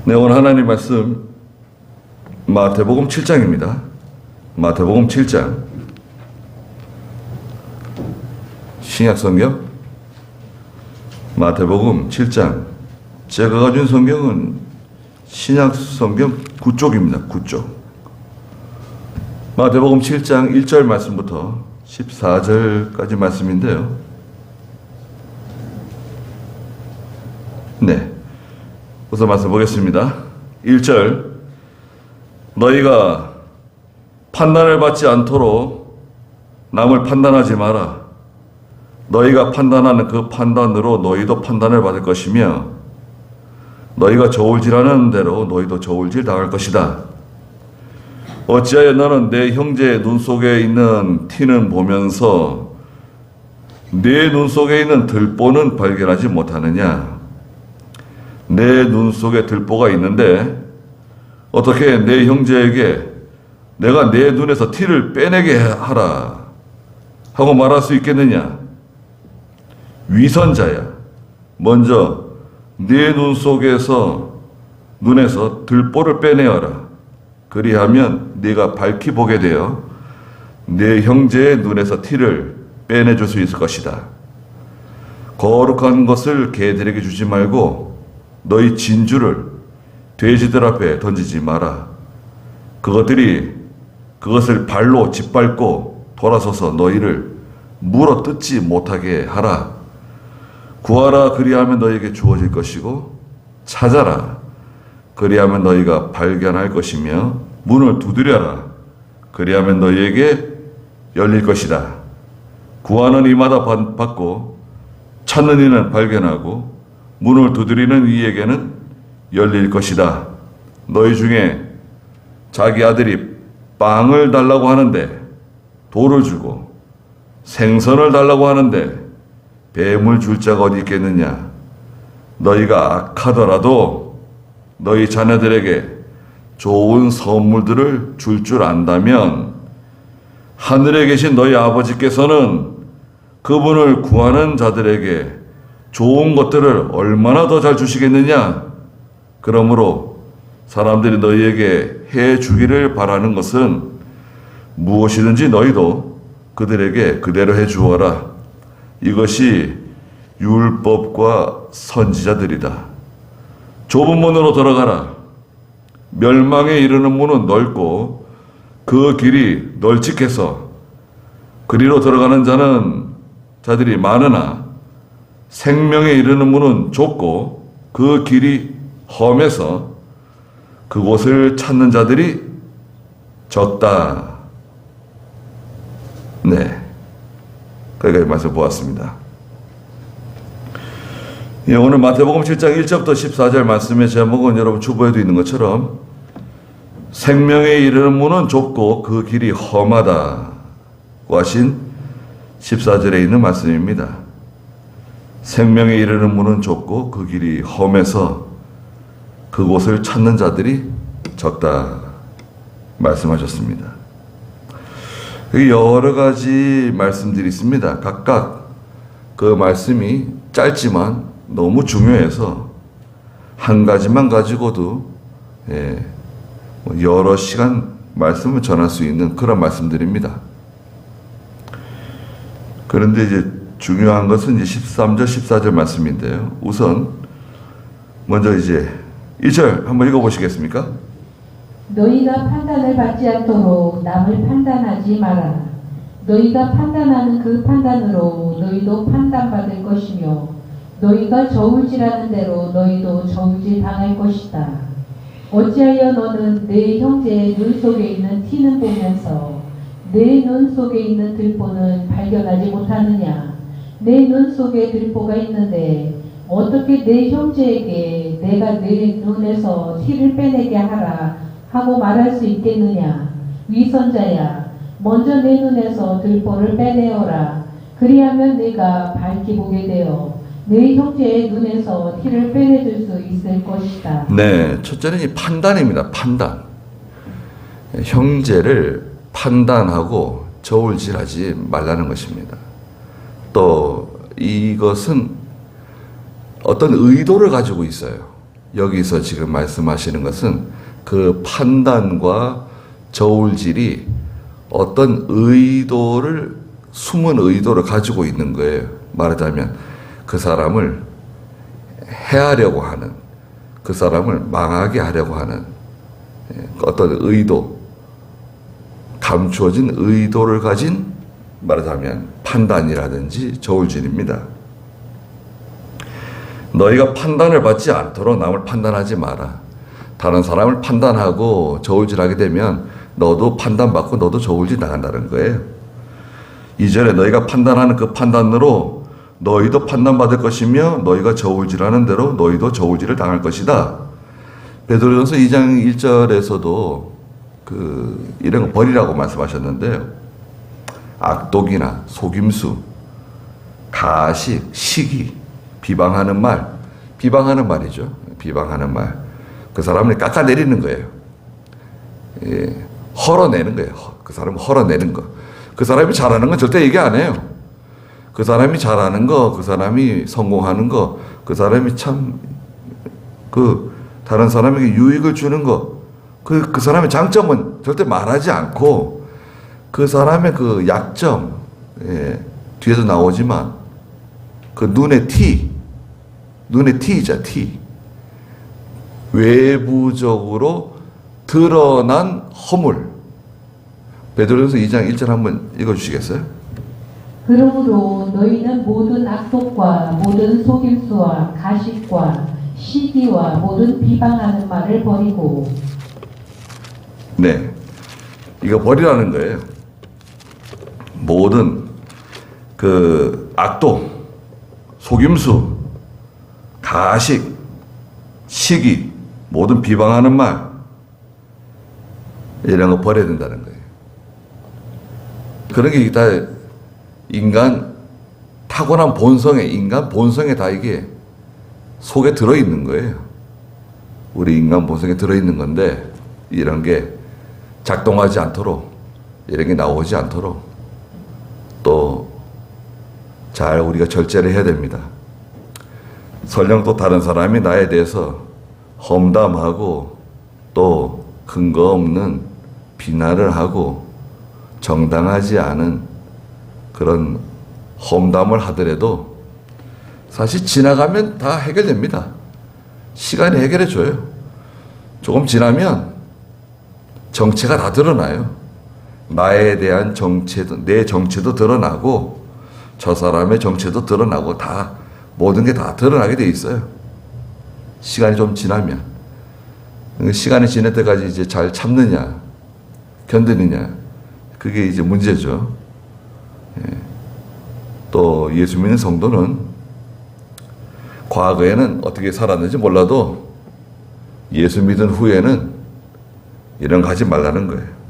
네, 오늘 하나님 말씀 마태복음 7장입니다. 마태복음 7장 신약성경 마태복음 7장 제가 가진 성경은 신약성경 9쪽입니다. 9쪽 마태복음 7장 1절 말씀부터 14절까지 말씀인데요. 네, 우선 말씀 보겠습니다. 1절 너희가 판단을 받지 않도록 남을 판단하지 마라. 너희가 판단하는 그 판단으로 너희도 판단을 받을 것이며 너희가 저울질하는 대로 너희도 저울질 당할 것이다. 어찌하여 너는 내 형제의 눈 속에 있는 티는 보면서 내 눈 속에 있는 들보는 발견하지 못하느냐? 내 눈 속에 들보가 있는데 어떻게 내 형제에게 내가 내 눈에서 티를 빼내게 하라 하고 말할 수 있겠느냐? 위선자야. 먼저 네 눈 속에서 눈에서 들보를 빼내어라. 그리하면 네가 밝히 보게 되어 내 형제의 눈에서 티를 빼내줄 수 있을 것이다. 거룩한 것을 개들에게 주지 말고 너희 진주를 돼지들 앞에 던지지 마라. 그것들이 그것을 발로 짓밟고 돌아서서 너희를 물어 뜯지 못하게 하라. 구하라, 그리하면 너희에게 주어질 것이고 찾아라, 그리하면 너희가 발견할 것이며 문을 두드려라, 그리하면 너희에게 열릴 것이다. 구하는 이마다 받고 찾는 이는 발견하고 문을 두드리는 이에게는 열릴 것이다. 너희 중에 자기 아들이 빵을 달라고 하는데 돌을 주고 생선을 달라고 하는데 뱀을 줄 자가 어디 있겠느냐? 너희가 악하더라도 너희 자녀들에게 좋은 선물들을 줄 안다면 하늘에 계신 너희 아버지께서는 그분을 구하는 자들에게 좋은 것들을 얼마나 더 잘 주시겠느냐? 그러므로 사람들이 너희에게 해 주기를 바라는 것은 무엇이든지 너희도 그들에게 그대로 해 주어라. 이것이 율법과 선지자들이다. 좁은 문으로 들어가라. 멸망에 이르는 문은 넓고 그 길이 널찍해서 그리로 들어가는 자들이 많으나 생명에 이르는 문은 좁고 그 길이 험해서 그곳을 찾는 자들이 적다. 네, 거기까지 말씀 보았습니다. 예, 오늘 마태복음 7장 1절부터 14절 말씀의 제목은 여러분 주보에도 있는 것처럼 생명에 이르는 문은 좁고 그 길이 험하다고 하신 14절에 있는 말씀입니다. 생명에 이르는 문은 좁고 그 길이 험해서 그곳을 찾는 자들이 적다 말씀하셨습니다. 여러 가지 말씀들이 있습니다. 각각 그 말씀이 짧지만 너무 중요해서 한 가지만 가지고도 여러 시간 말씀을 전할 수 있는 그런 말씀들입니다. 그런데 이제 중요한 것은 이제 13절, 14절 말씀인데요. 우선 먼저 이제 1절 한번 읽어보시겠습니까? 너희가 판단을 받지 않도록 남을 판단하지 마라. 너희가 판단하는 그 판단으로 너희도 판단받을 것이며 너희가 저울질하는 대로 너희도 저울질 당할 것이다. 어찌하여 너는 내 형제의 눈 속에 있는 티는 보면서 내 눈 속에 있는 들보는 발견하지 못하느냐? 내 눈 속에 들보가 있는데 어떻게 내 형제에게 내가 내 눈에서 티를 빼내게 하라 하고 말할 수 있겠느냐? 위선자야, 먼저 내 눈에서 들보를 빼내어라. 그리하면 네가 밝히 보게 되어 내 형제의 눈에서 티를 빼내줄 수 있을 것이다. 네, 첫째는 이 판단입니다. 판단. 형제를 판단하고 저울질하지 말라는 것입니다. 또 이것은 어떤 의도를 가지고 있어요. 여기서 지금 말씀하시는 것은 그 판단과 저울질이 어떤 의도를, 숨은 의도를 가지고 있는 거예요. 말하자면 그 사람을 해하려고 하는, 그 사람을 망하게 하려고 하는 어떤 의도, 감추어진 의도를 가진, 말하자면 판단이라든지 저울질입니다. 너희가 판단을 받지 않도록 남을 판단하지 마라. 다른 사람을 판단하고 저울질하게 되면 너도 판단받고 너도 저울질 당한다는 거예요. 이전에 너희가 판단하는 그 판단으로 너희도 판단받을 것이며 너희가 저울질하는 대로 너희도 저울질을 당할 것이다. 베드로전서 2장 1절에서도 이런 거 버리라고 말씀하셨는데요. 악독이나 속임수, 가식, 시기, 비방하는 말이죠. 비방하는 말. 그 사람을 깎아내리는 거예요. 예, 헐어내는 거예요. 그 사람을 헐어내는 거. 그 사람이 잘하는 건 절대 얘기 안 해요. 그 사람이 잘하는 거, 그 사람이 성공하는 거, 그 사람이 참, 다른 사람에게 유익을 주는 거, 그 사람의 장점은 절대 말하지 않고, 그 사람의 그 약점, 예, 뒤에서 나오지만, 그 눈의 티이자, 티. 외부적으로 드러난 허물. 베드로전서 2장 1절 한번 읽어주시겠어요? 그러므로 너희는 모든 악독과 모든 속임수와 가식과 시기와 모든 비방하는 말을 버리고. 네, 이거 버리라는 거예요. 모든 그 악독, 속임수, 가식, 시기, 모든 비방하는 말, 이런 거 버려야 된다는 거예요. 그런 게 다 인간 타고난 본성에, 인간 본성에 다 이게 속에 들어있는 거예요. 우리 인간 본성에 들어있는 건데, 이런 게 작동하지 않도록, 이런 게 나오지 않도록 또 잘 우리가 절제를 해야 됩니다. 설령 또 다른 사람이 나에 대해서 험담하고 또 근거 없는 비난을 하고 정당하지 않은 그런 험담을 하더라도 사실 지나가면 다 해결됩니다. 시간이 해결해 줘요. 조금 지나면 정체가 다 드러나요. 나에 대한 정체도, 내 정체도 드러나고 저 사람의 정체도 드러나고 다 모든 게 다 드러나게 돼 있어요. 시간이 좀 지나면. 시간이 지날 때까지 이제 잘 참느냐, 견디느냐, 그게 이제 문제죠. 예. 또 예수 믿는 성도는 과거에는 어떻게 살았는지 몰라도 예수 믿은 후에는 이런 거 하지 말라는 거예요.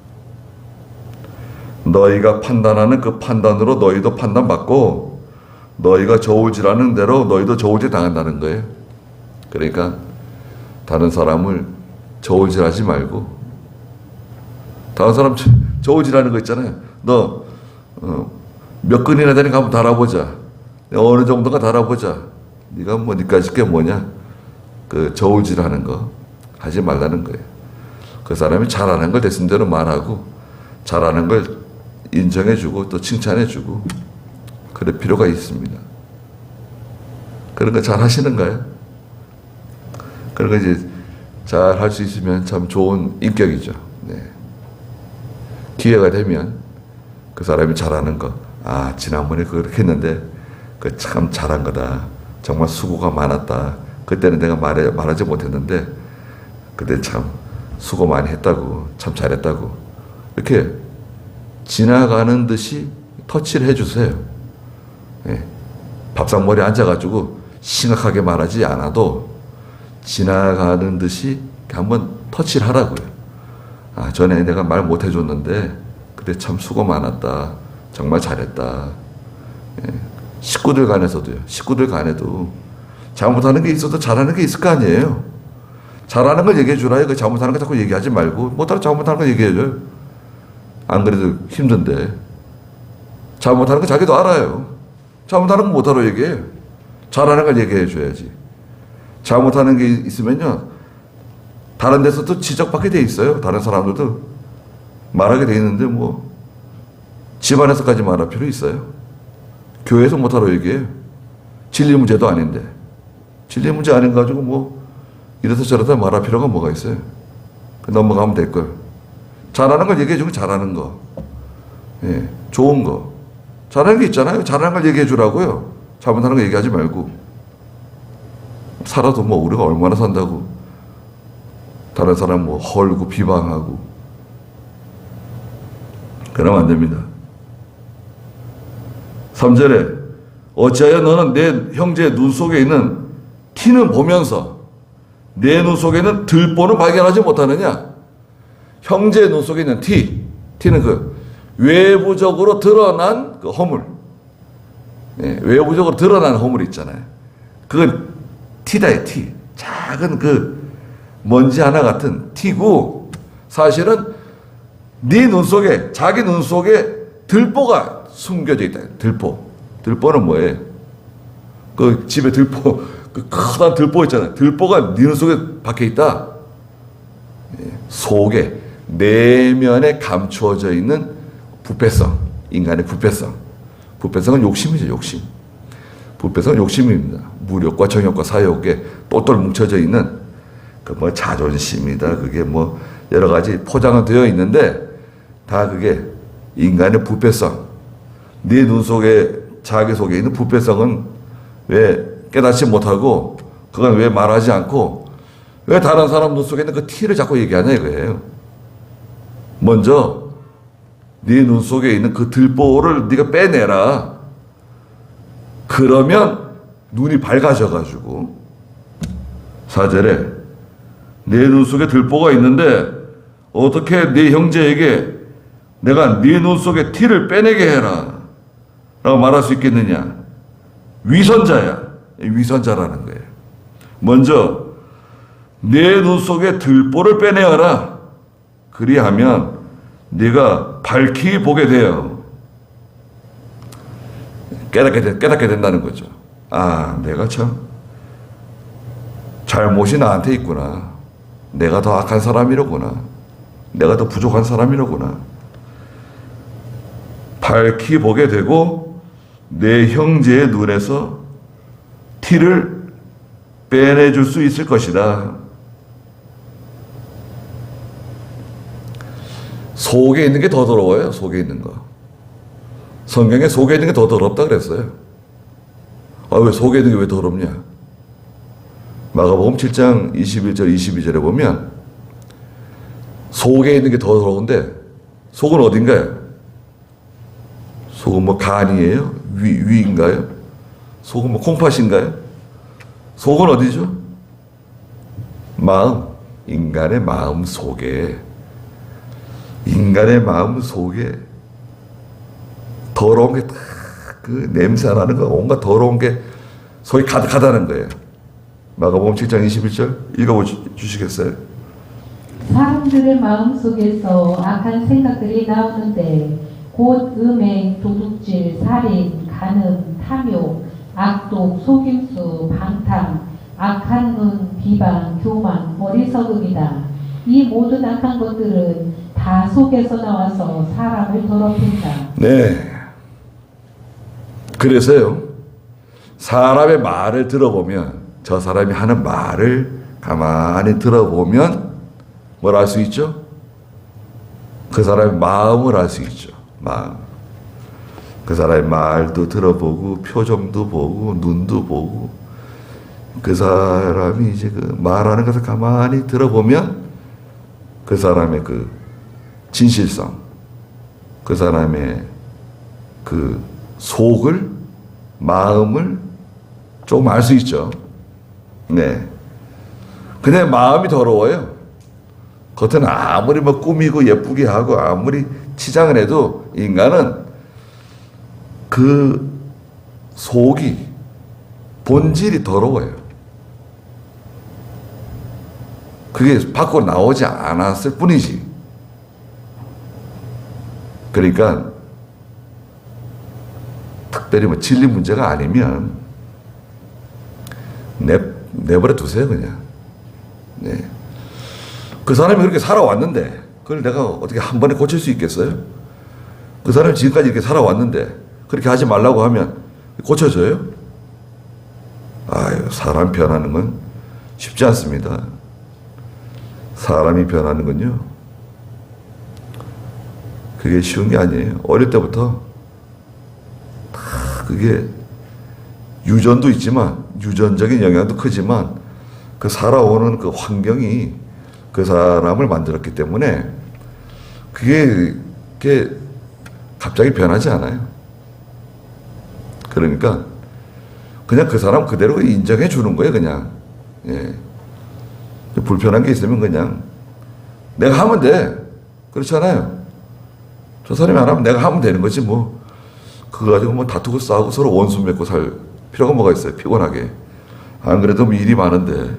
너희가 판단하는 그 판단으로 너희도 판단받고 너희가 저울질하는 대로 너희도 저울질 당한다는 거예요. 그러니까 다른 사람을 저울질하지 말고, 다른 사람 저울질하는 거 있잖아요. 너 몇 근이나 되는 거 한번 달아보자. 어느 정도가 달아보자. 네가 뭐 니까짓 게 뭐냐. 그 저울질하는 거 하지 말라는 거예요. 그 사람이 잘하는 걸 됐은 대로 말하고 잘하는 걸 인정해주고 또 칭찬해주고 그럴 필요가 있습니다. 그런 거 잘 하시는가요? 그런 거 이제 잘 할 수 있으면 참 좋은 인격이죠. 네. 기회가 되면 그 사람이 잘하는 거, 아, 지난번에 그렇게 했는데 그 참 잘한 거다. 정말 수고가 많았다. 그때는 내가 말하지 못했는데 그때 참 수고 많이 했다고, 참 잘했다고, 이렇게 지나가는 듯이 터치를 해주세요. 예. 밥상머리에 앉아가지고 심각하게 말하지 않아도 지나가는 듯이 한번 터치를 하라고요. 아, 전에 내가 말 못해줬는데 그때 참 수고 많았다. 정말 잘했다. 예. 식구들 간에서도요. 식구들 간에도 잘못하는 게 있어도 잘하는 게 있을 거 아니에요. 잘하는 걸 얘기해 주라. 그 잘못하는 거 자꾸 얘기하지 말고 못하는 잘못하는 거 얘기해 줘요. 안 그래도 힘든데. 잘못하는 거 자기도 알아요. 잘못하는 거 못하러 얘기해요. 잘하는 걸 얘기해 줘야지. 잘못하는 게 있으면요, 다른 데서도 지적받게 돼 있어요. 다른 사람들도 말하게 돼 있는데 뭐 집안에서까지 말할 필요 있어요? 교회에서 못하러 얘기해요. 진리 문제도 아닌데. 진리 문제 아닌 거 가지고 뭐 이래서 저래서 말할 필요가 뭐가 있어요? 넘어가면 될걸. 잘하는 걸 얘기해주면 잘하는 거. 예, 좋은 거. 잘하는 게 있잖아요. 잘하는 걸 얘기해 주라고요. 잘못하는 거 얘기하지 말고. 살아도 뭐 우리가 얼마나 산다고 다른 사람 뭐 헐고 비방하고 그러면 안 됩니다. 3절에 어찌하여 너는 내 형제의 눈 속에 있는 티는 보면서 내 눈 속에 있는 들보는 발견하지 못하느냐? 형제의 눈 속에 있는 티는 그 외부적으로 드러난 그 허물. 예, 외부적으로 드러난 허물 있잖아요. 그건 티다요, 티. 작은 그 먼지 하나 같은 티고, 사실은 네 눈 속에, 자기 눈 속에 들보가 숨겨져 있다. 들보는 뭐예요? 그 집에 들보, 그 커다란 들보 있잖아요. 들보가 네 눈 속에 박혀 있다. 예, 속에, 내면에 감추어져 있는 부패성, 인간의 부패성. 부패성은 욕심이죠, 욕심. 부패성은 욕심입니다. 무력과 정욕과 사욕에 똘똘 뭉쳐져 있는 그 뭐 자존심이다. 그게 뭐 여러 가지 포장은 되어 있는데 다 그게 인간의 부패성. 네 눈 속에 자기 속에 있는 부패성은 왜 깨닫지 못하고 그건 왜 말하지 않고 왜 다른 사람 눈 속에 있는 그 티를 자꾸 얘기하냐 이거예요. 먼저 네 눈 속에 있는 그 들보를 네가 빼내라. 그러면 눈이 밝아져가지고 4절에 내 눈 속에 들보가 있는데 어떻게 네 형제에게 내가 네 눈 속에 티를 빼내게 해라 라고 말할 수 있겠느냐. 위선자야. 위선자라는 거예요. 먼저 내 눈 속에 들보를 빼내어라. 그리하면 네가 밝히 보게 돼요. 깨닫게 된다는 거죠. 아, 내가 참 잘못이 나한테 있구나. 내가 더 악한 사람이로구나. 내가 더 부족한 사람이로구나. 밝히 보게 되고 내 형제의 눈에서 티를 빼내줄 수 있을 것이다. 속에 있는 게 더 더러워요. 속에 있는 거. 성경에 속에 있는 게 더 더럽다 그랬어요. 아, 왜 속에 있는 게 왜 더럽냐? 마가복음 7장 21절 22절에 보면 속에 있는 게 더 더러운데 속은 어딘가요? 속은 뭐 간이에요? 위인가요? 속은 뭐 콩팥인가요? 속은 어디죠? 마음. 인간의 마음 속에 더러운 게 그 냄새 나는 거 온갖 더러운 게 속에 가득하다는 거예요. 마가복음 7장 21절 읽어주시겠어요? 사람들의 마음 속에서 악한 생각들이 나오는데 곧 음행, 도둑질, 살인, 간음, 탐욕, 악독, 속임수, 방탕, 악한 눈, 비방, 교만, 어리석음이다. 이 모든 악한 것들은 다 속에서 나와서 사람을 더럽힌다. 네. 그래서요, 사람의 말을 들어보면, 저 사람이 하는 말을 가만히 들어보면 뭘 알 수 있죠? 그 사람의 마음을 알 수 있죠. 마음. 그 사람의 말도 들어보고, 표정도 보고, 눈도 보고, 그 사람이 이제 그 말하는 것을 가만히 들어보면 그 사람의 그 진실성, 그 사람의 그 속을, 마음을 조금 알 수 있죠. 네. 근데 마음이 더러워요. 겉은 아무리 뭐 꾸미고 예쁘게 하고 아무리 치장을 해도 인간은 그 속이, 본질이 더러워요. 그게 밖으로 나오지 않았을 뿐이지. 그러니까 특별히 뭐 진리 문제가 아니면 내버려 두세요, 그냥. 네. 그 사람이 그렇게 살아왔는데, 그걸 내가 어떻게 한 번에 고칠 수 있겠어요? 그 사람이 지금까지 이렇게 살아왔는데, 그렇게 하지 말라고 하면 고쳐져요? 아유, 사람 변하는 건 쉽지 않습니다. 사람이 변하는 건요, 그게 쉬운 게 아니에요. 어릴 때부터 다 그게 유전도 있지만, 유전적인 영향도 크지만, 그 살아오는 그 환경이 그 사람을 만들었기 때문에 그게 갑자기 변하지 않아요. 그러니까 그냥 그 사람 그대로 인정해 주는 거예요, 그냥. 예. 불편한 게 있으면 그냥 내가 하면 돼. 그렇잖아요. 저 사람이 안 하면 내가 하면 되는 거지 뭐. 그거 가지고 뭐 다투고 싸우고 서로 원수 맺고 살 필요가 뭐가 있어요, 피곤하게. 안 그래도 뭐 일이 많은데.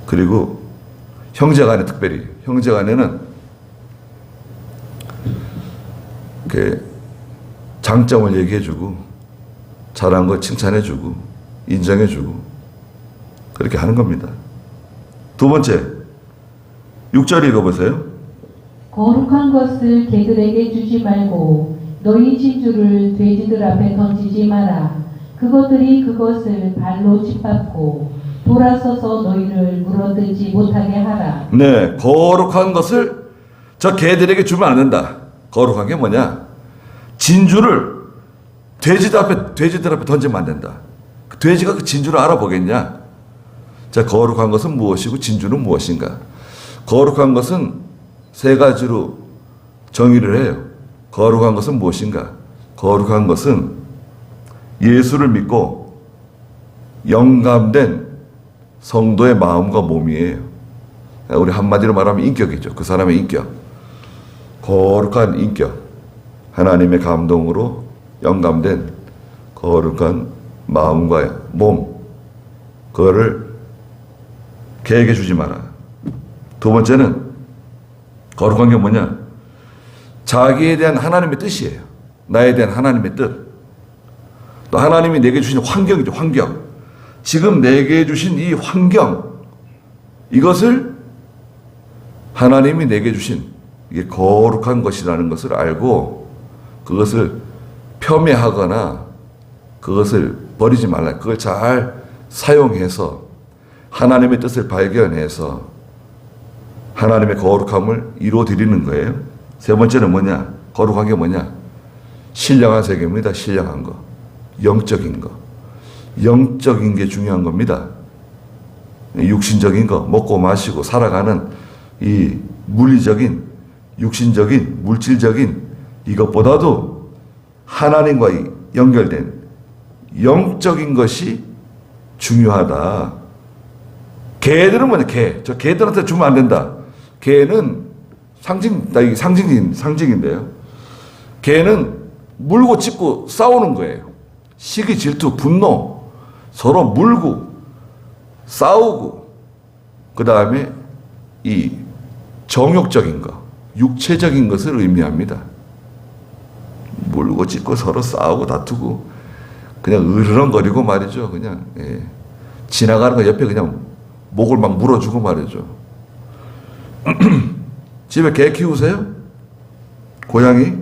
그리고 형제간에 특별히 형제간에는 장점을 얘기해주고 잘한 거 칭찬해주고 인정해주고 그렇게 하는 겁니다. 두 번째 6절 읽어보세요. 거룩한 것을 개들에게 주지 말고 너희 진주를 돼지들 앞에 던지지 마라. 그것들이 그것을 발로 짓밟고 돌아서서 너희를 물어뜯지 못하게 하라. 네, 거룩한 것을 저 개들에게 주면 안 된다. 거룩한 게 뭐냐? 진주를 돼지들 앞에 던지면 안 된다. 그 돼지가 그 진주를 알아보겠냐? 자, 거룩한 것은 무엇이고 진주는 무엇인가? 거룩한 것은 세 가지로 정의를 해요. 거룩한 것은 무엇인가? 거룩한 것은 예수를 믿고 영감된 성도의 마음과 몸이에요. 우리 한마디로 말하면 인격이죠. 그 사람의 인격. 거룩한 인격. 하나님의 감동으로 영감된 거룩한 마음과 몸. 그거를 개에게 주지 마라. 두 번째는 거룩한 게 뭐냐? 자기에 대한 하나님의 뜻이에요. 나에 대한 하나님의 뜻. 또 하나님이 내게 주신 환경이죠. 환경. 지금 내게 주신 이 환경, 이것을 하나님이 내게 주신 이게 거룩한 것이라는 것을 알고 그것을 폄훼하거나 그것을 버리지 말라. 그걸 잘 사용해서 하나님의 뜻을 발견해서 하나님의 거룩함을 이루어드리는 거예요. 세 번째는 뭐냐? 거룩한 게 뭐냐? 신령한 세계입니다. 신령한 거. 영적인 거. 영적인 게 중요한 겁니다. 육신적인 거, 먹고 마시고 살아가는 이 물리적인, 육신적인, 물질적인 이것보다도 하나님과 연결된 영적인 것이 중요하다. 개들은 뭐냐? 개. 저 개들한테 주면 안 된다. 개는 상징인데요. 개는 물고 찢고 싸우는 거예요. 시기, 질투, 분노. 서로 물고 싸우고 그 다음에 이 정욕적인 것, 육체적인 것을 의미합니다. 물고 찢고 서로 싸우고 다투고 그냥 으르렁거리고 말이죠. 그냥 지나가는 거 옆에 그냥 목을 막 물어주고 말이죠. 집에 개 키우세요? 고양이?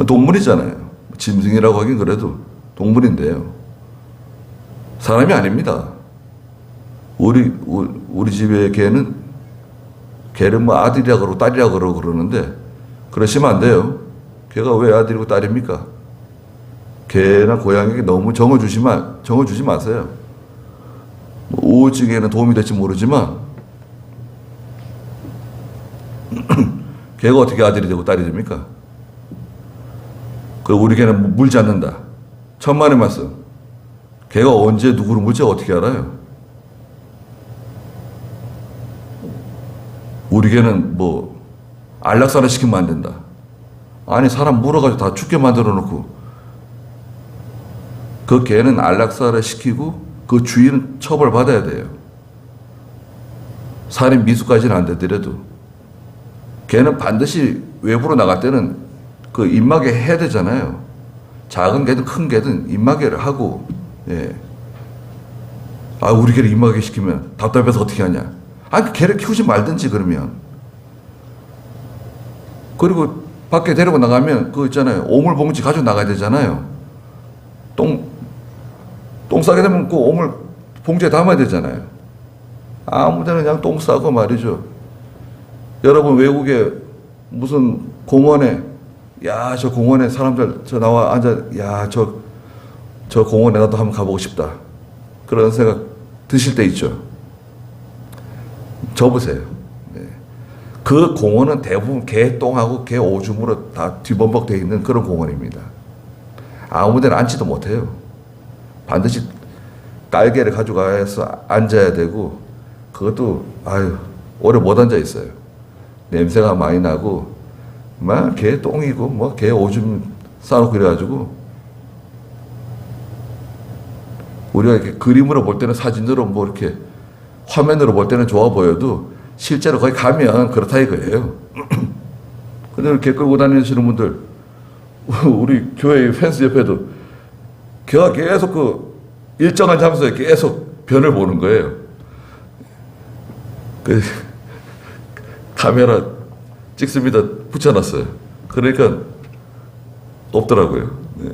동물이잖아요. 짐승이라고 하긴 그래도 동물인데요. 사람이 아닙니다. 우리 집의 개는 뭐 아들이라 그러고 딸이라 그러고 그러는데 그러시면 안 돼요. 개가 왜 아들이고 딸입니까? 개나 고양이에게 너무 정어주지 마세요. 뭐 우울증에는 도움이 될지 모르지만 개가 어떻게 아들이 되고 딸이 됩니까? 우리 개는 물지 않는다. 천만의 말씀. 개가 언제 누구를 물지 어떻게 알아요? 우리 개는 뭐 안락사를 시키면 안 된다. 아니 사람 물어가지고 다 죽게 만들어 놓고 그 개는 안락사를 시키고 그 주인은 처벌받아야 돼요. 살인 미수까지는 안 되더라도 개는 반드시 외부로 나갈 때는 그 입마개 해야 되잖아요. 작은 개든 큰 개든 입마개를 하고 예. 아, 우리 개를 임하게 시키면 답답해서 어떻게 하냐. 아, 개를 키우지 말든지, 그러면. 그리고 밖에 데리고 나가면, 그거 있잖아요. 오물 봉지 가지고 나가야 되잖아요. 똥 싸게 되면 그 오물 봉지에 담아야 되잖아요. 아무 데나 그냥 똥 싸고 말이죠. 여러분, 외국에 무슨 공원에, 야, 저 공원에 사람들, 저 나와 앉아, 야, 저 공원에 나도 한번 가보고 싶다. 그런 생각 드실 때 있죠. 접으세요. 네. 그 공원은 대부분 개 똥하고 개 오줌으로 다 뒤범벅되어 있는 그런 공원입니다. 아무 데나 앉지도 못해요. 반드시 깔개를 가져가서 앉아야 되고, 그것도, 아유, 오래 못 앉아 있어요. 냄새가 많이 나고, 막 개 똥이고, 뭐 개 오줌 싸놓고 그래가지고, 우리가 이렇게 그림으로 볼 때는 사진으로 뭐 이렇게 화면으로 볼 때는 좋아 보여도 실제로 거기 가면 그렇다 이거예요. 근데 이렇게 끌고 다니시는 분들, 우리 교회 펜스 옆에도 걔가 계속 그 일정한 장소에 계속 변을 보는 거예요. 그 카메라 찍습니다 붙여놨어요. 그러니까 없더라고요. 네.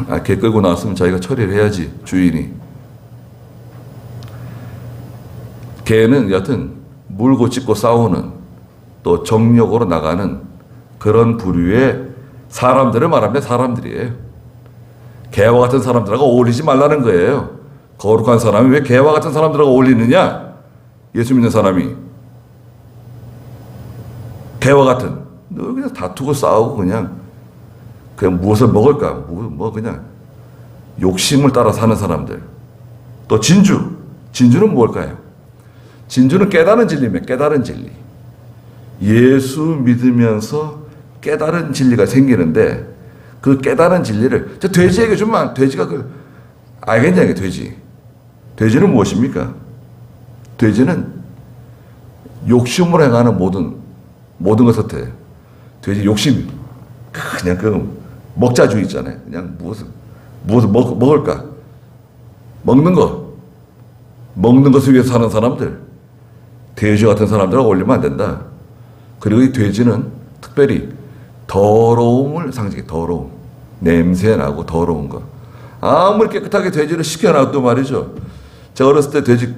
아, 개 끌고 나왔으면 자기가 처리를 해야지, 주인이. 개는 여튼 물고 찢고 싸우는, 또 정력으로 나가는 그런 부류의 사람들을 말하면 사람들이에요. 개와 같은 사람들하고 어울리지 말라는 거예요. 거룩한 사람이 왜 개와 같은 사람들하고 어울리느냐? 예수 믿는 사람이. 개와 같은, 너 그냥 다투고 싸우고 그냥 무엇을 먹을까? 뭐 그냥 욕심을 따라 사는 사람들. 또 진주는 뭘까요? 진주는 깨달은 진리입니다. 깨달은 진리. 예수 믿으면서 깨달은 진리가 생기는데, 그 깨달은 진리를 저 돼지에게 주면 돼지가 알겠냐, 이게 돼지. 돼지는 무엇입니까? 돼지는 욕심으로 행하는 모든 것을 해. 돼지 욕심, 그냥 먹자주의 있잖아요. 그냥 무엇을 먹을까? 먹는 것을 위해서 사는 사람들, 돼지 같은 사람들하고 어울리면 안 된다. 그리고 이 돼지는 특별히 더러움을 상징해. 더러움, 냄새나고 더러운 거. 아무리 깨끗하게 돼지를 시켜놔도 말이죠. 제가 어렸을 때 돼지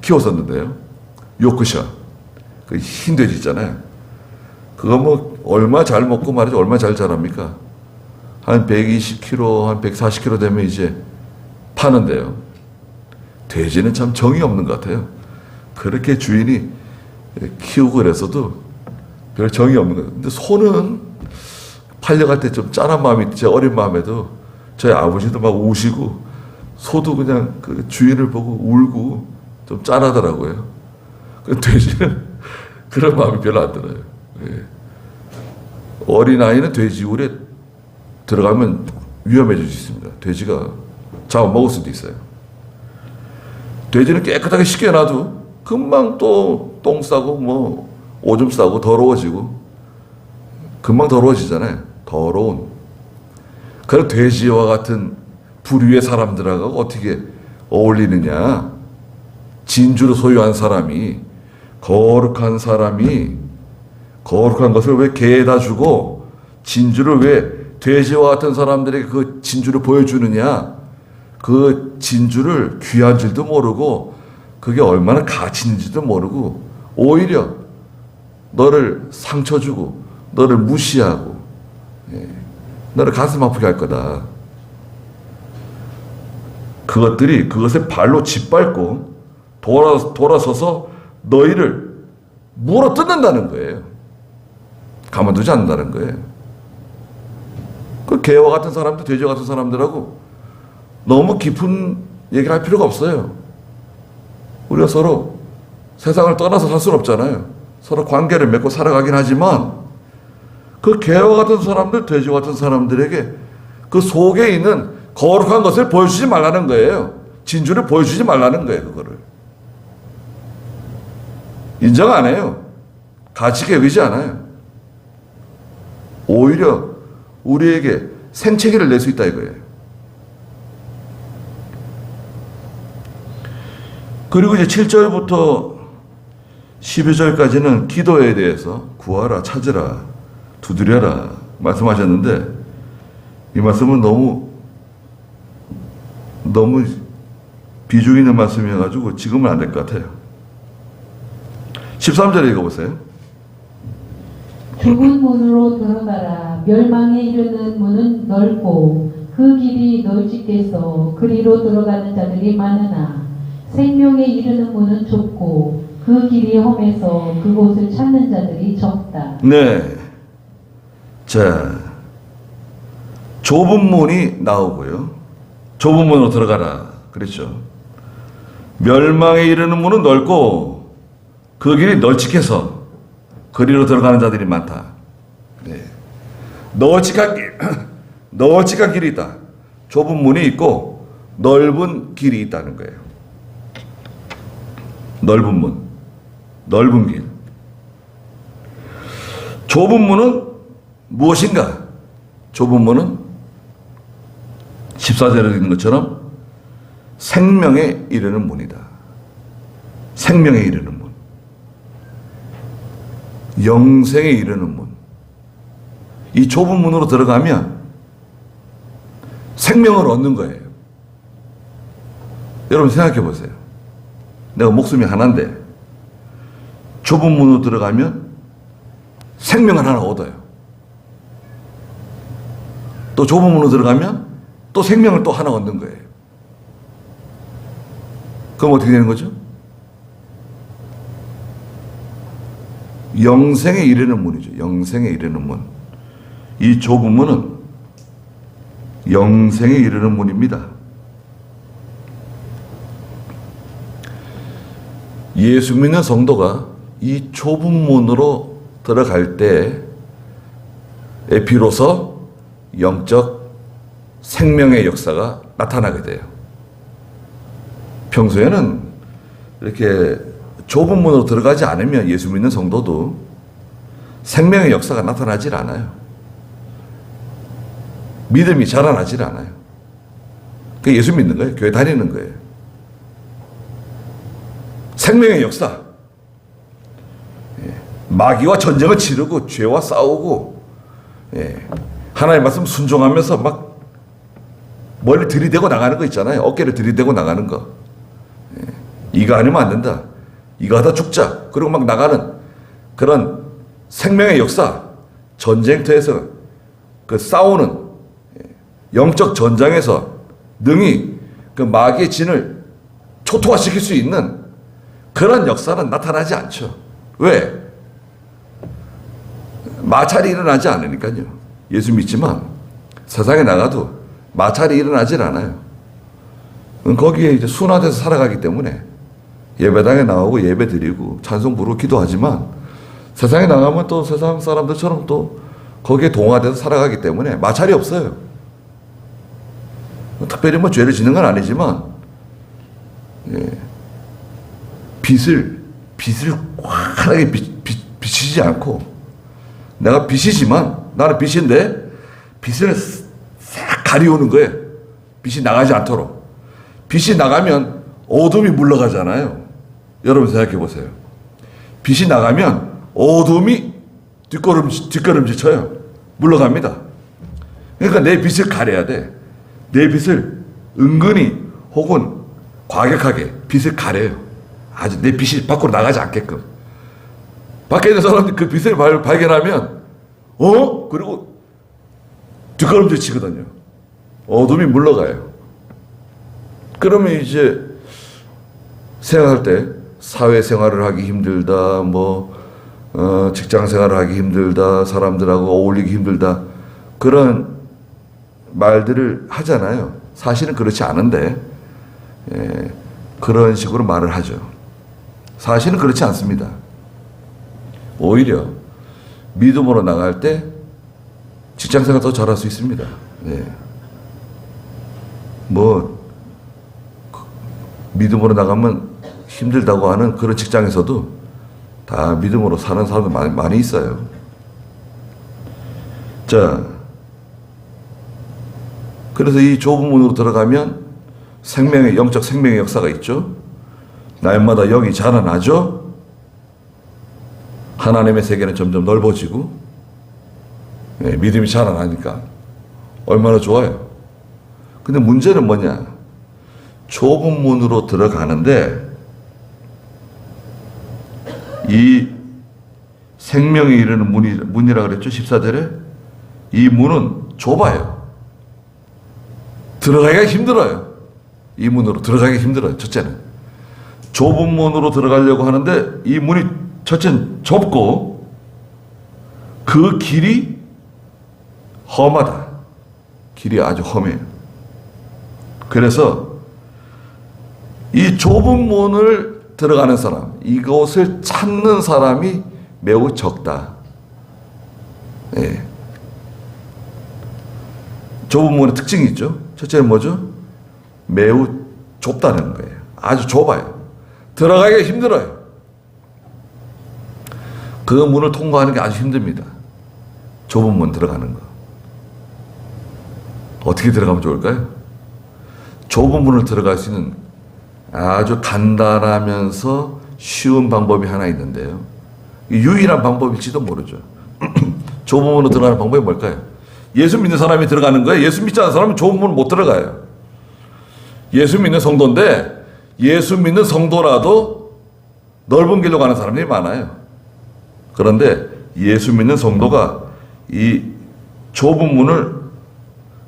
키웠었는데요. 요크셔, 그 흰 돼지 있잖아요. 그거 뭐 얼마 잘 먹고 말이죠. 얼마 잘 자랍니까? 한 120kg, 한 140kg 되면 이제 파는데요. 돼지는 참 정이 없는 것 같아요. 그렇게 주인이 키우고 그래서도 별 정이 없는 거예요. 근데 소는 팔려갈 때 좀 짠한 마음이, 제 어린 마음에도 저희 아버지도 막 우시고, 소도 그냥 그 주인을 보고 울고 좀 짠하더라고요. 그 돼지는 그런 마음이 별로 안 들어요. 예. 어린아이는 돼지굴에 들어가면 위험해질 수 있습니다. 돼지가 잡아먹을 수도 있어요. 돼지는 깨끗하게 씻겨놔도 금방 또 똥 싸고 뭐 오줌 싸고 더러워지고, 금방 더러워지잖아요. 더러운. 그런 돼지와 같은 부류의 사람들하고 어떻게 어울리느냐? 진주를 소유한 사람이, 거룩한 사람이 거룩한 것을 왜 개에다 주고 진주를 왜 돼지와 같은 사람들에게 그 진주를 보여주느냐? 그 진주를 귀한 줄도 모르고 그게 얼마나 가치 있는지도 모르고 오히려 너를 상처 주고 너를 무시하고, 너를 가슴 아프게 할 거다. 그것을 발로 짓밟고 돌아서서 너희를 물어 뜯는다는 거예요. 가만두지 않는다는 거예요. 그 개와 같은 사람들, 돼지와 같은 사람들하고 너무 깊은 얘기를 할 필요가 없어요. 우리가 서로 세상을 떠나서 살 수는 없잖아요. 서로 관계를 맺고 살아가긴 하지만 그 개와 같은 사람들, 돼지와 같은 사람들에게 그 속에 있는 거룩한 것을 보여주지 말라는 거예요. 진주를 보여주지 말라는 거예요. 그거를 인정 안 해요. 가치에 여기지 않아요. 오히려 우리에게 생채기를 낼 수 있다 이거예요. 그리고 이제 7절부터 12절까지는 기도에 대해서 구하라, 찾으라, 두드려라 말씀하셨는데 이 말씀은 너무 비중 있는 말씀이어가지고 지금은 안 될 것 같아요. 13절에 읽어보세요. 좁은 문으로 들어가라. 멸망에 이르는 문은 넓고 그 길이 널찍해서 그리로 들어가는 자들이 많으나 생명에 이르는 문은 좁고 그 길이 험해서 그곳을 찾는 자들이 적다. 네. 자, 좁은 문이 나오고요. 좁은 문으로 들어가라. 그랬죠. 멸망에 이르는 문은 넓고 그 길이 널찍해서 그리로 들어가는 자들이 많다. 네. 널찍한 길이 있다. 좁은 문이 있고 넓은 길이 있다는 거예요. 넓은 문, 넓은 길. 좁은 문은 무엇인가? 좁은 문은 14절에 있는 것처럼 생명에 이르는 문이다. 생명에 이르는 문. 영생에 이르는 문. 이 좁은 문으로 들어가면 생명을 얻는 거예요. 여러분 생각해 보세요. 내가 목숨이 하나인데 좁은 문으로 들어가면 생명을 하나 얻어요. 또 좁은 문으로 들어가면 또 생명을 또 하나 얻는 거예요. 그럼 어떻게 되는 거죠? 영생에 이르는 문이죠. 영생에 이르는 문. 이 좁은 문은 영생에 이르는 문입니다. 예수 믿는 성도가 이 좁은 문으로 들어갈 때에 비로소 영적 생명의 역사가 나타나게 돼요. 평소에는 이렇게 좁은 문으로 들어가지 않으면 예수 믿는 성도도 생명의 역사가 나타나질 않아요. 믿음이 자라나질 않아요. 그 예수 믿는 거예요. 교회 다니는 거예요. 생명의 역사. 마귀와 전쟁을 치르고 죄와 싸우고 하나님의 말씀 순종하면서 막 멀리 들이대고 나가는 거 있잖아요. 어깨를 들이대고 나가는 거. 이거 아니면 안 된다. 이거 하다 죽자. 그리고 막 나가는 그런 생명의 역사. 전쟁터에서 그 싸우는 영적 전장에서 능히 그 마귀의 진을 초토화시킬 수 있는 그런 역사는 나타나지 않죠. 왜? 마찰이 일어나지 않으니까요. 예수 믿지만 세상에 나가도 마찰이 일어나질 않아요. 거기에 이제 순화돼서 살아가기 때문에 예배당에 나오고 예배 드리고 찬송 부르고 기도하지만 세상에 나가면 또 세상 사람들처럼 또 거기에 동화돼서 살아가기 때문에 마찰이 없어요. 특별히 뭐 죄를 짓는 건 아니지만 빛을 환하게 비치지 않고 내가 빛이지만 나는 빛인데 빛을 싹 가리우는 거예요. 빛이 나가지 않도록. 빛이 나가면 어둠이 물러가잖아요. 여러분 생각해 보세요. 빛이 나가면 어둠이 뒷걸음질 쳐요. 물러갑니다. 그러니까 내 빛을 가려야 돼. 내 빛을 은근히 혹은 과격하게 빛을 가려요. 아주 내 빛이 밖으로 나가지 않게끔. 밖에 있는 사람들이 그 빛을 발견하면 그리고 뒷걸음질 치거든요. 어둠이 물러가요. 그러면 이제 생활할 때 사회생활을 하기 힘들다, 직장생활을 하기 힘들다, 사람들하고 어울리기 힘들다, 그런 말들을 하잖아요. 사실은 그렇지 않은데 그런 식으로 말을 하죠. 사실은 그렇지 않습니다. 오히려 믿음으로 나갈 때 직장생활 더 잘할 수 있습니다. 믿음으로 나가면 힘들다고 하는 그런 직장에서도 다 믿음으로 사는 사람들 많이 있어요. 자, 그래서 이 좁은 문으로 들어가면 영적 생명의 역사가 있죠. 날마다 영이 자라나죠. 하나님의 세계는 점점 넓어지고, 믿음이 자라나니까 얼마나 좋아요. 근데 문제는 뭐냐? 좁은 문으로 들어가는데 이 생명에 이르는 문이라 그랬죠. 14절에 이 문은 좁아요. 들어가기가 힘들어요. 이 문으로 들어가기 힘들어요. 첫째는 좁은 문으로 들어가려고 하는데 이 문이 첫째는 좁고 그 길이 험하다. 길이 아주 험해요. 그래서 이 좁은 문을 들어가는 사람, 이곳을 찾는 사람이 매우 적다. 예. 좁은 문의 특징이 있죠. 첫째는 뭐죠? 매우 좁다는 거예요. 아주 좁아요. 들어가기가 힘들어요. 그 문을 통과하는 게 아주 힘듭니다. 좁은 문 들어가는 거. 어떻게 들어가면 좋을까요? 좁은 문을 들어갈 수 있는 아주 간단하면서 쉬운 방법이 하나 있는데요. 유일한 방법일지도 모르죠. 좁은 문으로 들어가는 방법이 뭘까요? 예수 믿는 사람이 들어가는 거예요. 예수 믿지 않는 사람은 좁은 문을 못 들어가요. 예수 믿는 성도인데 예수 믿는 성도라도 넓은 길로 가는 사람들이 많아요. 그런데 예수 믿는 성도가 이 좁은 문을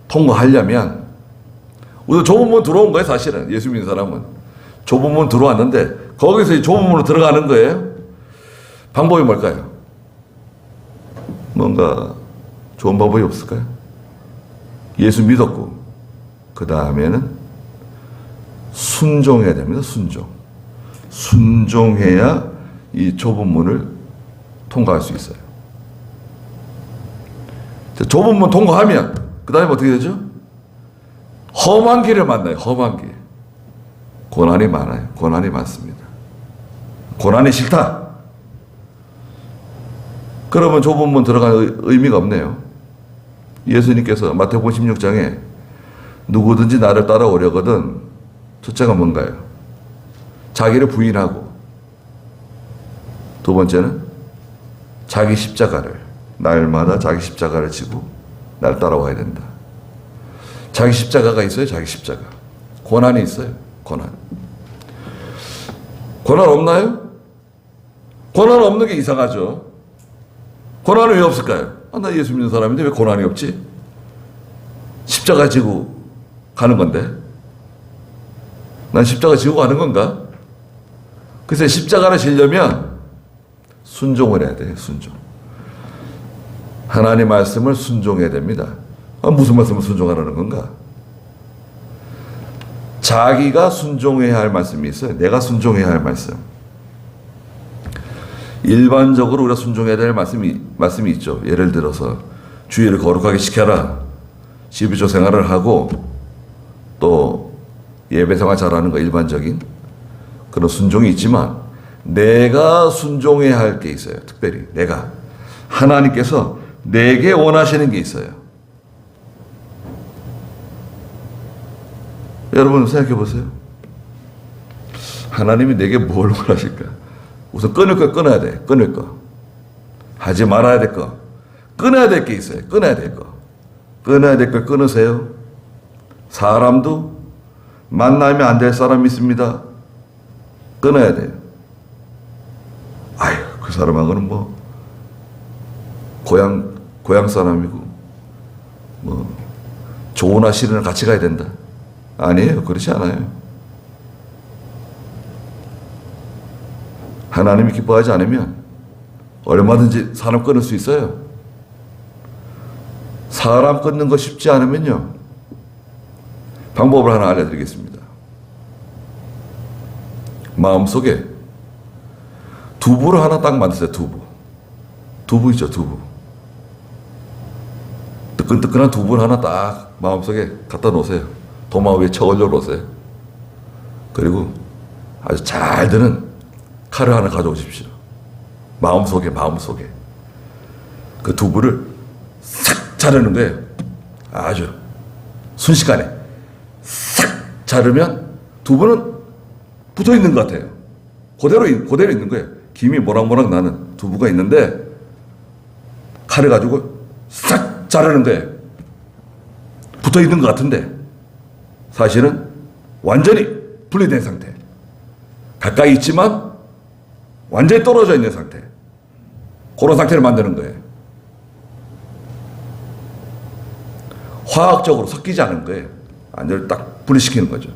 통과하려면 우리가 좁은 문 들어온 거예요. 사실은 예수 믿는 사람은 좁은 문 들어왔는데 거기서 이 좁은 문으로 들어가는 거예요. 방법이 뭘까요? 뭔가 좋은 방법이 없을까요? 예수 믿었고 그 다음에는 순종해야 됩니다. 순종해야 이 좁은 문을 통과할 수 있어요. 좁은 문 통과하면 그 다음에 어떻게 되죠? 험한 길을 만나요. 험한 길. 고난이 많아요. 고난이 많습니다. 고난이 싫다. 그러면 좁은 문 들어가는 의미가 없네요. 예수님께서 마태복음 16장에 누구든지 나를 따라오려거든 첫째가 뭔가요? 자기를 부인하고 두 번째는 자기 십자가를 날마다 자기 십자가를 지고 날 따라와야 된다. 자기 십자가가 있어요. 자기 십자가. 고난이 있어요. 고난 없나요? 고난 없는 게 이상하죠. 고난은 왜 없을까요? 나 예수 믿는 사람인데 왜 고난이 없지? 십자가 지고 가는 건데 난 십자가 지고 가는 건가? 글쎄 십자가를 지려면 순종을 해야 돼요. 순종. 하나님 말씀을 순종해야 됩니다. 무슨 말씀을 순종하라는 건가? 자기가 순종해야 할 말씀이 있어요. 내가 순종해야 할 말씀. 일반적으로 우리가 순종해야 될 말씀이 있죠. 예를 들어서 주의를 거룩하게 지켜라. 12조 생활을 하고 또 예배 생활 잘하는 거 일반적인 그런 순종이 있지만 내가 순종해야 할 게 있어요. 특별히 내가 하나님께서 내게 원하시는 게 있어요. 여러분 생각해 보세요. 하나님이 내게 뭘 원하실까? 우선 끊을 거 끊어야 돼. 끊을 거. 하지 말아야 될 거. 끊어야 될 게 있어요. 끊어야 될 거. 끊어야 될 걸 끊으세요. 사람도 만나면 안 될 사람이 있습니다. 끊어야 돼요. 아유, 그 사람하고는 뭐 고향 사람이고 뭐 좋으나 싫으나 같이 가야 된다. 아니에요. 그렇지 않아요. 하나님이 기뻐하지 않으면 얼마든지 사람 끊을 수 있어요. 사람 끊는 거 쉽지 않으면요. 방법을 하나 알려드리겠습니다. 마음속에 두부를 하나 딱 만드세요. 두부 있죠. 두부. 뜨끈뜨끈한 두부를 하나 딱 마음속에 갖다 놓으세요. 도마 위에 쳐 올려 놓으세요. 그리고 아주 잘 드는 칼을 하나 가져오십시오. 마음속에 그 두부를 싹 자르는 거예요. 아주 순식간에 싹 자르면 두부는 붙어 있는 것 같아요. 그대로 있는 거예요. 김이 모락모락 나는 두부가 있는데 칼을 가지고 싹 자르는 거예요. 붙어 있는 것 같은데 사실은 완전히 분리된 상태. 가까이 있지만 완전히 떨어져 있는 상태. 그런 상태를 만드는 거예요. 화학적으로 섞이지 않은 거예요. 완전히 딱 분리시키는 거죠.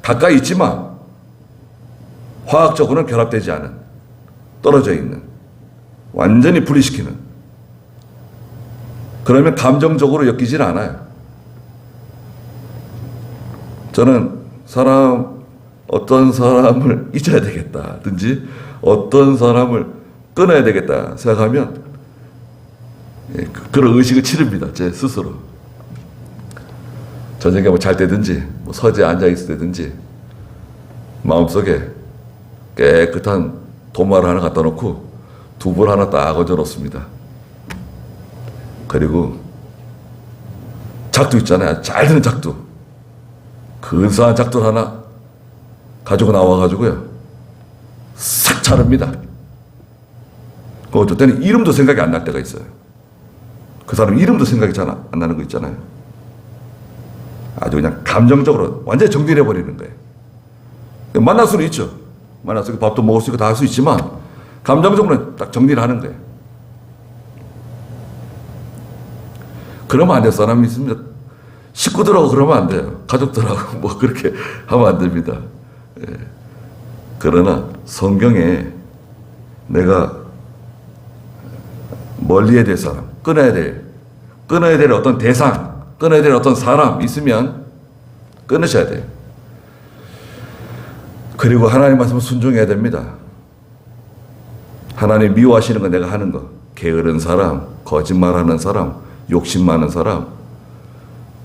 가까이 있지만 화학적으로는 결합되지 않은, 떨어져 있는, 완전히 분리시키는. 그러면 감정적으로 엮이질 않아요. 저는 어떤 사람을 잊어야 되겠다든지 어떤 사람을 끊어야 되겠다 생각하면 그런 의식을 치릅니다. 제 스스로. 저녁에 뭐 잘 때든지 뭐 서재에 앉아 있을 때든지 마음속에 깨끗한 도마를 하나 갖다 놓고 두부를 하나 딱 얹어 놓습니다. 그리고 작두 있잖아요. 잘 드는 작두. 근사한 작두를 하나 가지고 나와가지고요. 싹 자릅니다. 어떨 때는 이름도 생각이 안 날 때가 있어요. 그 사람 이름도 생각이 잘 안 나는 거 있잖아요. 아주 그냥 감정적으로 완전히 정리를 해버리는 거예요. 만날 수는 있죠. 만나서 밥도 먹을 수 있고 다 할 수 있지만 감정적으로 딱 정리를 하는 거예요. 그러면 안 될 사람이 있습니다. 식구들하고 그러면 안 돼요. 가족들하고 뭐 그렇게 하면 안 됩니다. 예. 그러나 성경에 내가 멀리해야 될 사람, 끊어야 될 어떤 대상, 끊어야 될 어떤 사람 있으면 끊으셔야 돼요. 그리고 하나님 말씀을 순종해야 됩니다. 하나님 미워하시는 거 내가 하는 거. 게으른 사람, 거짓말하는 사람, 욕심 많은 사람,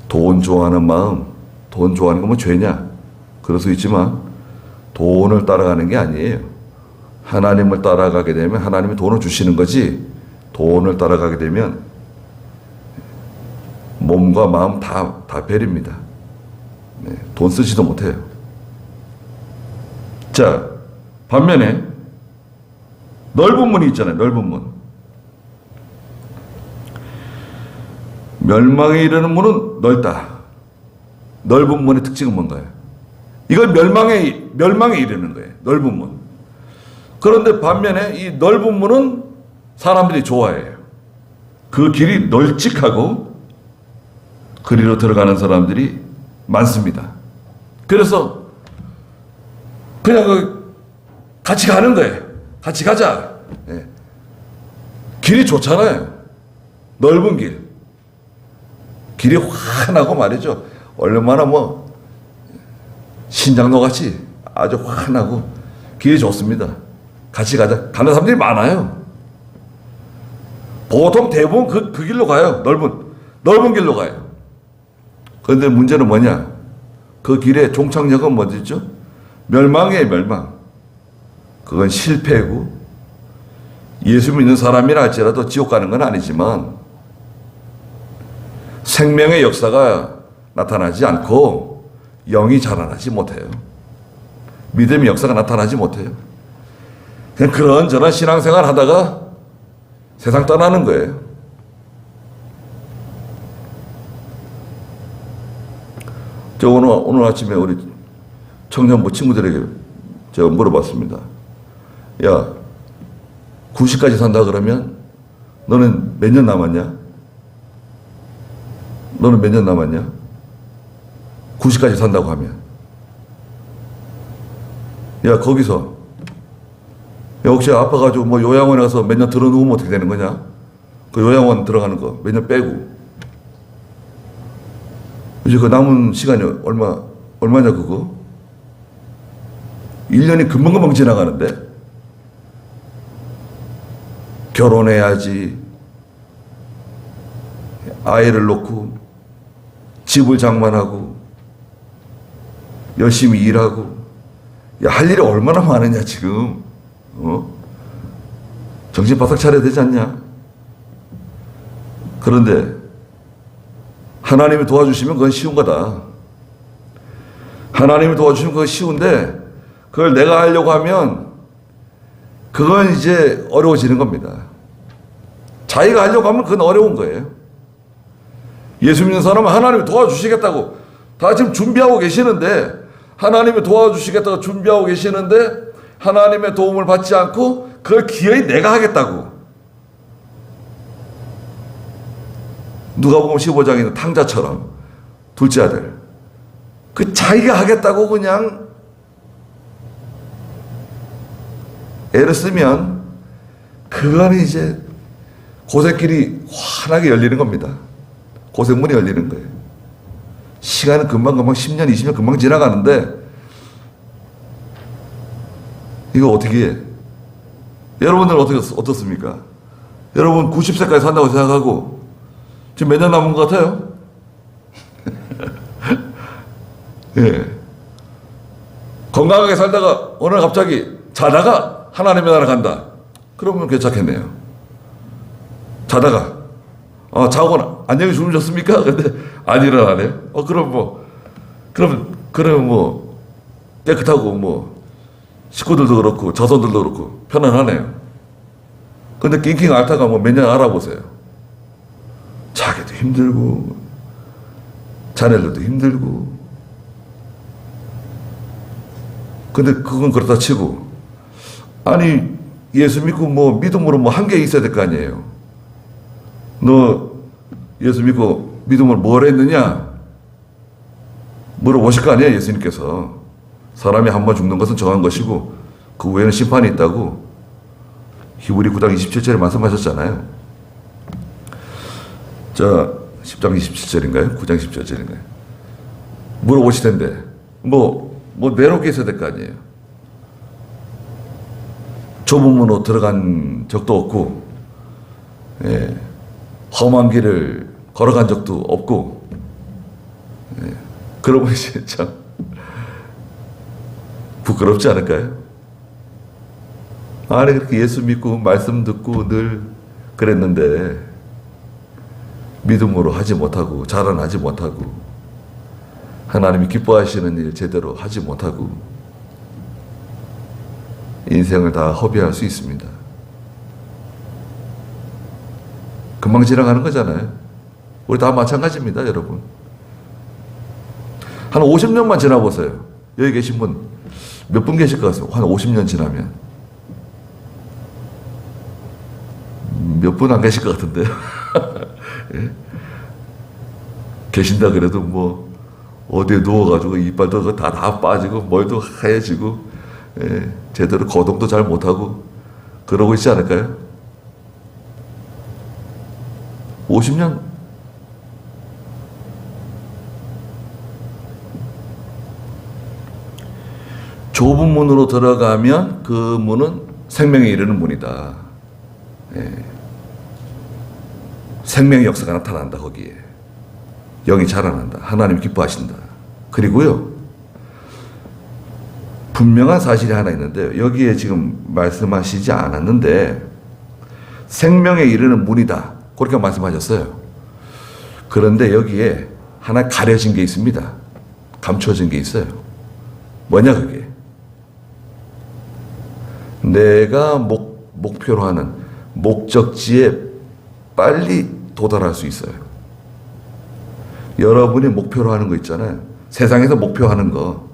돈 좋아하는 마음, 돈 좋아하는 거 뭐 죄냐? 그럴 수 있지만 돈을 따라가는 게 아니에요. 하나님을 따라가게 되면 하나님이 돈을 주시는 거지 돈을 따라가게 되면 몸과 마음 다 베립니다. 네, 돈 쓰지도 못해요. 자, 반면에 넓은 문이 있잖아요. 넓은 문. 멸망에 이르는 문은 넓다. 넓은 문의 특징은 뭔가요? 이건 멸망에 이르는 거예요. 넓은 문. 그런데 반면에 이 넓은 문은 사람들이 좋아해요. 그 길이 널찍하고 그리로 들어가는 사람들이 많습니다. 그래서 그냥 같이 가는 거예요. 같이 가자. 예. 길이 좋잖아요. 넓은 길. 길이 환하고 말이죠. 얼마나 뭐 신장로 같이 아주 환하고 길이 좋습니다. 같이 가자. 가는 사람들이 많아요. 보통 대부분 그 길로 가요. 넓은 길로 가요. 그런데 문제는 뭐냐? 그 길의 종착역은 뭐죠? 멸망이에요, 멸망. 그건 실패고 예수 믿는 사람이라 할지라도 지옥 가는 건 아니지만 생명의 역사가 나타나지 않고 영이 자라나지 못해요. 믿음의 역사가 나타나지 못해요. 그냥 그런저런 신앙생활 하다가 세상 떠나는 거예요. 저 오늘 아침에 우리 청년부 친구들에게 제가 물어봤습니다. 야, 90까지 산다 그러면 너는 몇 년 남았냐? 너는 몇 년 남았냐? 90까지 산다고 하면. 야, 거기서 야, 혹시 아파가지고 뭐 요양원에 가서 몇 년 들어누우면 어떻게 되는 거냐? 그 요양원 들어가는 거 몇 년 빼고. 이제 그 남은 시간이 얼마냐 그거? 1년이 금방금방 지나가는데 결혼해야지, 아이를 놓고 집을 장만하고 열심히 일하고. 야, 할 일이 얼마나 많으냐 지금. 정신 바싹 차려야 되지 않냐? 그런데 하나님이 도와주시면 그건 쉬운 거다. 하나님이 도와주시면 그건 쉬운데 그걸 내가 하려고 하면 그건 이제 어려워지는 겁니다. 자기가 하려고 하면 그건 어려운 거예요. 예수 믿는 사람은 하나님이 도와주시겠다고 다 지금 준비하고 계시는데, 하나님이 도와주시겠다고 준비하고 계시는데 하나님의 도움을 받지 않고 그걸 기어이 내가 하겠다고. 누가복음 15장에 있는 탕자처럼 둘째 아들, 그 자기가 하겠다고 그냥 애를 쓰면 그거는 이제 고생길이 환하게 열리는 겁니다. 고생문이 열리는 거예요. 시간은 금방 10년 20년 금방 지나가는데 이거 어떻게 해? 여러분들 어떻습니까? 여러분 90세까지 산다고 생각하고 지금 몇 년 남은 것 같아요? 예. 건강하게 살다가 오늘 갑자기 자다가 하나님의 나라 간다. 그러면 괜찮겠네요. 자다가 자고는 안녕히 주무셨습니까? 근데 안 일어나네. 그러면 뭐 깨끗하고 뭐 식구들도 그렇고 자손들도 그렇고 편안하네요. 근데 낑낑 앓다가 뭐 몇 년 알아보세요. 자기도 힘들고 자녀들도 힘들고. 근데 그건 그렇다 치고, 아니 예수 믿고 뭐 믿음으로 뭐 한계 있어야 될 거 아니에요. 너 예수 믿고 믿음으로 뭘 했느냐 물어보실 거 아니에요. 예수님께서 사람이 한 번 죽는 것은 정한 것이고 그 후에는 심판이 있다고 히브리 9장 27절에 말씀하셨잖아요. 자, 10장 27절인가요? 9장 17절인가요? 물어보실 텐데 뭐 내놓게 있어야 될 거 아니에요. 좁은 문으로 들어간 적도 없고, 예, 험한 길을 걸어간 적도 없고, 예, 그러고 이제 참 부끄럽지 않을까요? 아니 그렇게 예수 믿고 말씀 듣고 늘 그랬는데 믿음으로 하지 못하고 자라나지 못하고 하나님이 기뻐하시는 일 제대로 하지 못하고 인생을 다 허비할 수 있습니다. 금방 지나가는 거잖아요. 우리 다 마찬가지입니다, 여러분. 한 50년만 지나보세요. 여기 계신 분 몇 분 계실 것 같습니다. 한 50년 지나면 몇 분 안 계실 것 같은데요. 예? 계신다 그래도 뭐 어디에 누워가지고 이빨도 다 빠지고 머리도 하얘지고, 예, 제대로 거동도 잘 못하고 그러고 있지 않을까요? 50년? 좁은 문으로 들어가면 그 문은 생명에 이르는 문이다. 예. 생명의 역사가 나타난다. 거기에 영이 자라난다. 하나님 기뻐하신다. 그리고요, 분명한 사실이 하나 있는데요, 여기에 지금 말씀하시지 않았는데 생명에 이르는 문이다 그렇게 말씀하셨어요. 그런데 여기에 하나 가려진 게 있습니다. 감춰진 게 있어요. 뭐냐 그게? 내가 목표로 하는 목적지에 빨리 도달할 수 있어요. 여러분이 목표로 하는 거 있잖아요. 세상에서 목표하는 거,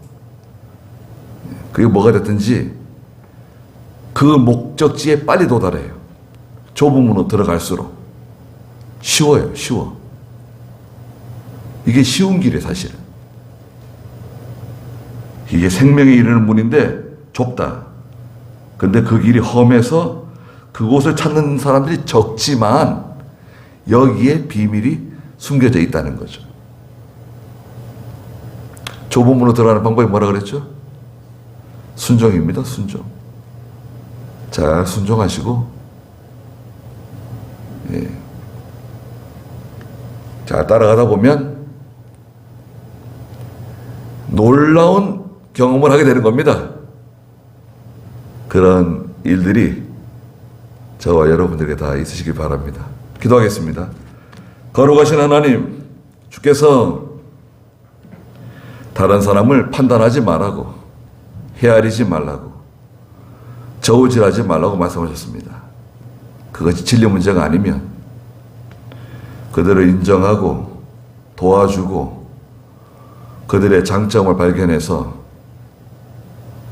그게 뭐가 됐든지 그 목적지에 빨리 도달해요. 좁은 문으로 들어갈수록 쉬워요. 쉬워. 이게 쉬운 길이에요. 사실은 이게 생명에 이르는 문인데 좁다. 근데 그 길이 험해서 그곳을 찾는 사람들이 적지만 여기에 비밀이 숨겨져 있다는 거죠. 좁은 문으로 들어가는 방법이 뭐라 그랬죠? 순종입니다. 순종. 자, 순종하시고, 예, 자, 따라가다 보면 놀라운 경험을 하게 되는 겁니다. 그런 일들이 저와 여러분들에게 다 있으시길 바랍니다. 기도하겠습니다. 거룩하신 하나님, 주께서 다른 사람을 판단하지 말라고, 헤아리지 말라고, 저울질하지 말라고 말씀하셨습니다. 그것이 진리 문제가 아니면 그들을 인정하고 도와주고 그들의 장점을 발견해서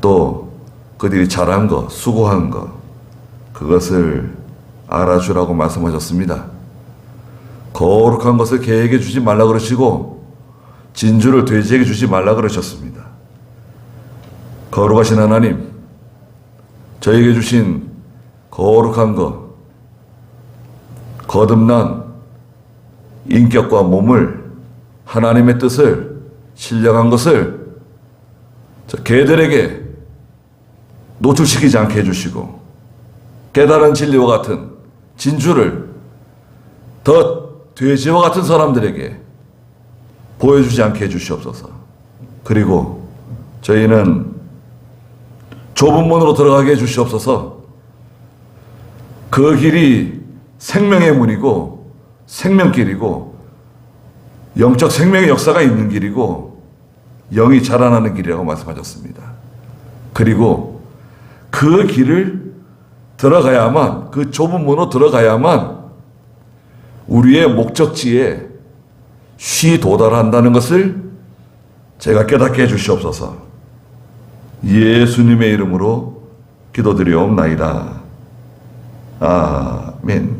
또 그들이 잘한 거, 수고한 거, 그것을 알아주라고 말씀하셨습니다. 거룩한 것을 개에게 주지 말라 그러시고 진주를 돼지에게 주지 말라 그러셨습니다. 거룩하신 하나님, 저에게 주신 거룩한 것, 거듭난 인격과 몸을, 하나님의 뜻을, 신령한 것을 저 개들에게 노출시키지 않게 해주시고 깨달은 진리와 같은 진주를 더 돼지와 같은 사람들에게 보여주지 않게 해주시옵소서. 그리고 저희는 좁은 문으로 들어가게 해주시옵소서. 그 길이 생명의 문이고 생명길이고 영적 생명의 역사가 있는 길이고 영이 자라나는 길이라고 말씀하셨습니다. 그리고 그 길을 들어가야만, 그 좁은 문으로 들어가야만 우리의 목적지에 쉬 도달한다는 것을 제가 깨닫게 해주시옵소서. 예수님의 이름으로 기도드리옵나이다. 아멘.